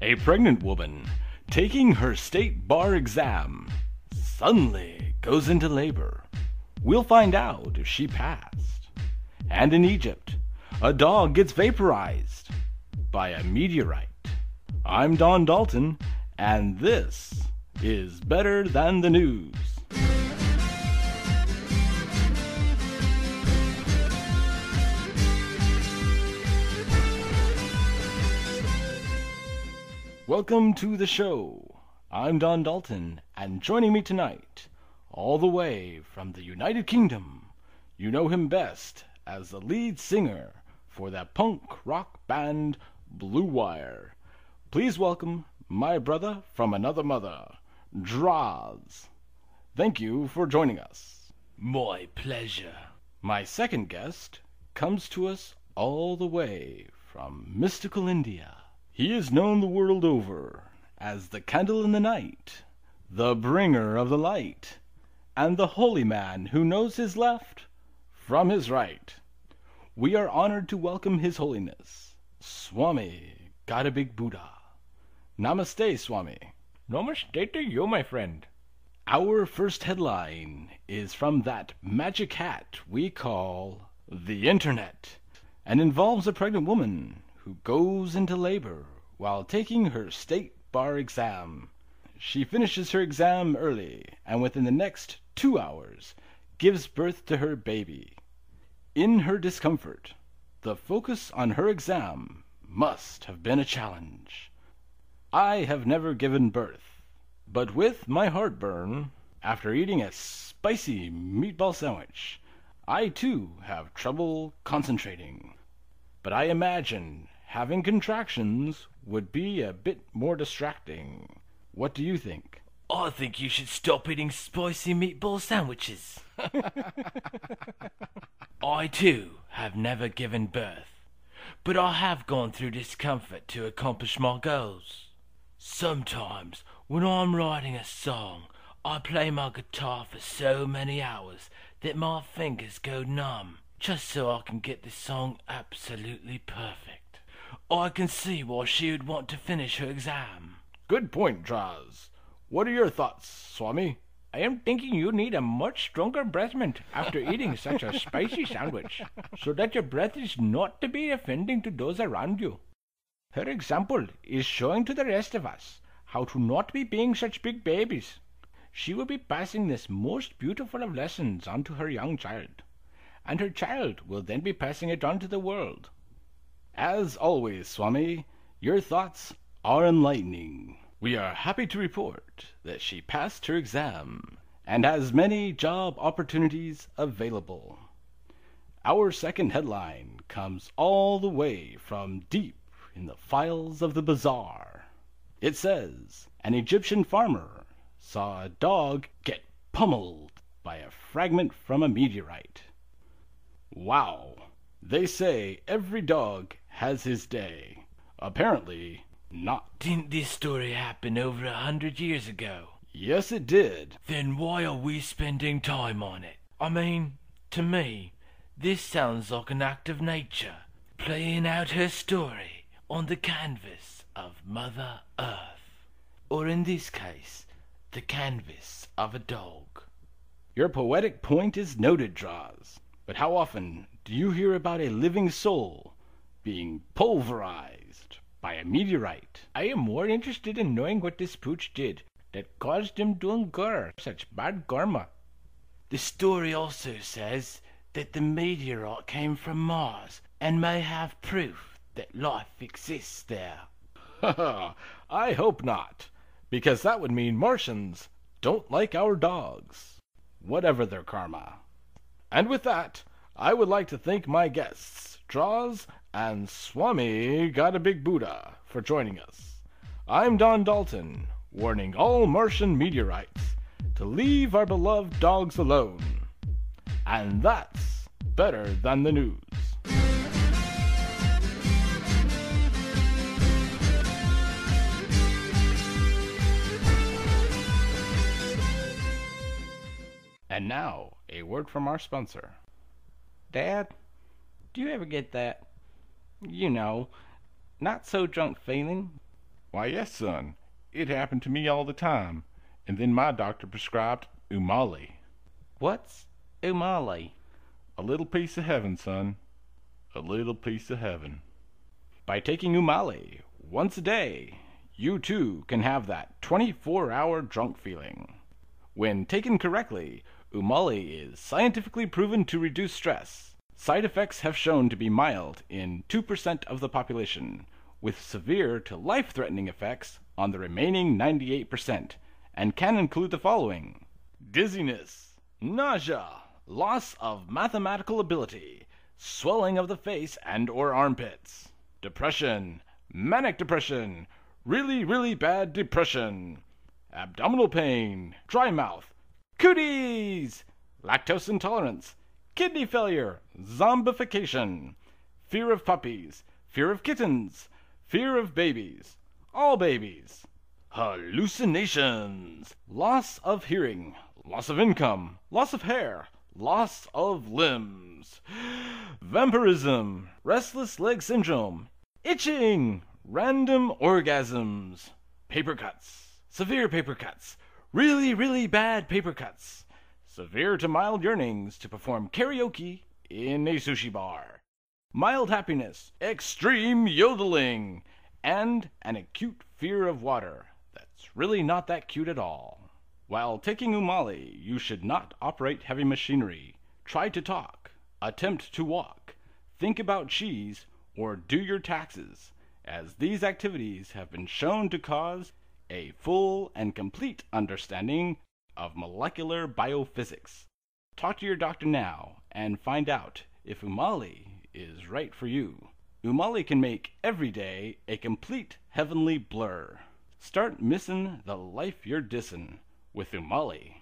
A pregnant woman taking her state bar exam suddenly goes into labor. We'll find out if she passed. And in Egypt, a dog gets vaporized by a meteorite. I'm Don Dalton, and this is Better Than the News. Welcome to the show. I'm Don Dalton, and joining me tonight, all the way from the United Kingdom, you know him best as the lead singer for the punk rock band Blue Wire. Please welcome my brother from another mother, Draz. Thank you for joining us. My pleasure. My second guest comes to us all the way from mystical India. He is known the world over as the candle in the night, the bringer of the light, and the holy man who knows his left from his right. We are honored to welcome His Holiness, Swami Got a Big Buddha. Namaste, Swami. Namaste to you, my friend. Our first headline is from that magic hat we call the Internet, and involves a pregnant woman who goes into labor while taking her state bar exam. She finishes her exam early, and within the next 2 hours gives birth to her baby. In her discomfort, the focus on her exam must have been a challenge. I have never given birth, but with my heartburn, after eating a spicy meatball sandwich, I too have trouble concentrating. But I imagine having contractions would be a bit more distracting. What do you think? I think you should stop eating spicy meatball sandwiches. I too have never given birth, but I have gone through discomfort to accomplish my goals. Sometimes when I'm writing a song, I play my guitar for so many hours that my fingers go numb, just so I can get the song absolutely perfect. I can see why she would want to finish her exam. Good point, Draz. What are your thoughts, Swami? I am thinking you need a much stronger breath mint after eating such a spicy sandwich, so that your breath is not to be offending to those around you. Her example is showing to the rest of us how to not be being such big babies. She will be passing this most beautiful of lessons on to her young child, and her child will then be passing it on to the world. As always, Swami, your thoughts are enlightening. We are happy to report that she passed her exam and has many job opportunities available. Our second headline comes all the way from deep in the files of the bazaar. It says, an Egyptian farmer saw a dog get pummeled by a fragment from a meteorite. Wow! They say every dog has his day. Apparently not. Didn't this story happen over 100 years ago? Yes, it did. Then why are we spending time on it? I mean, to me, this sounds like an act of nature, playing out her story on the canvas of Mother Earth. Or in this case, the canvas of a dog. Your poetic point is noted, Draz. But how often do you hear about a living soul being pulverized by a meteorite? I am more interested in knowing what this pooch did that caused him to incur such bad karma. The story also says that the meteorite came from Mars and may have proof that life exists there. I hope not, because that would mean Martians don't like our dogs, whatever their karma. And with that, I would like to thank my guests, Draz and Swami Got a Big Buddha, for joining us. I'm Don Dalton, warning all Martian meteorites to leave our beloved dogs alone. And that's better than the news. And now, a word from our sponsor. Dad, do you ever get that, not so drunk feeling Why, yes, son. It happened to me all the time. And then my doctor prescribed Omali. What's Omali? A little piece of heaven, son. A little piece of heaven. By taking Omali once a day, you too can have that 24-hour drunk feeling. When taken correctly, Omali is scientifically proven to reduce stress. Side effects have shown to be mild in 2% of the population, with severe to life-threatening effects on the remaining 98%, and can include the following: dizziness, nausea, loss of mathematical ability, swelling of the face and or armpits, depression, manic depression, really bad depression, abdominal pain, dry mouth, cooties, lactose intolerance, kidney failure, zombification, fear of puppies, fear of kittens, fear of babies, all babies, hallucinations, loss of hearing, loss of income, loss of hair, loss of limbs, vampirism, restless leg syndrome, itching, random orgasms, paper cuts, severe paper cuts, really bad paper cuts, severe to mild yearnings to perform karaoke in a sushi bar, mild happiness, extreme yodeling, and an acute fear of water that's really not that cute at all. While taking Omali, you should not operate heavy machinery, try to talk, attempt to walk, think about cheese, or do your taxes, as these activities have been shown to cause a full and complete understanding of molecular biophysics. Talk to your doctor now and find out if Omali is right for you. Omali can make every day a complete heavenly blur. Start missing the life you're dissin' with Omali.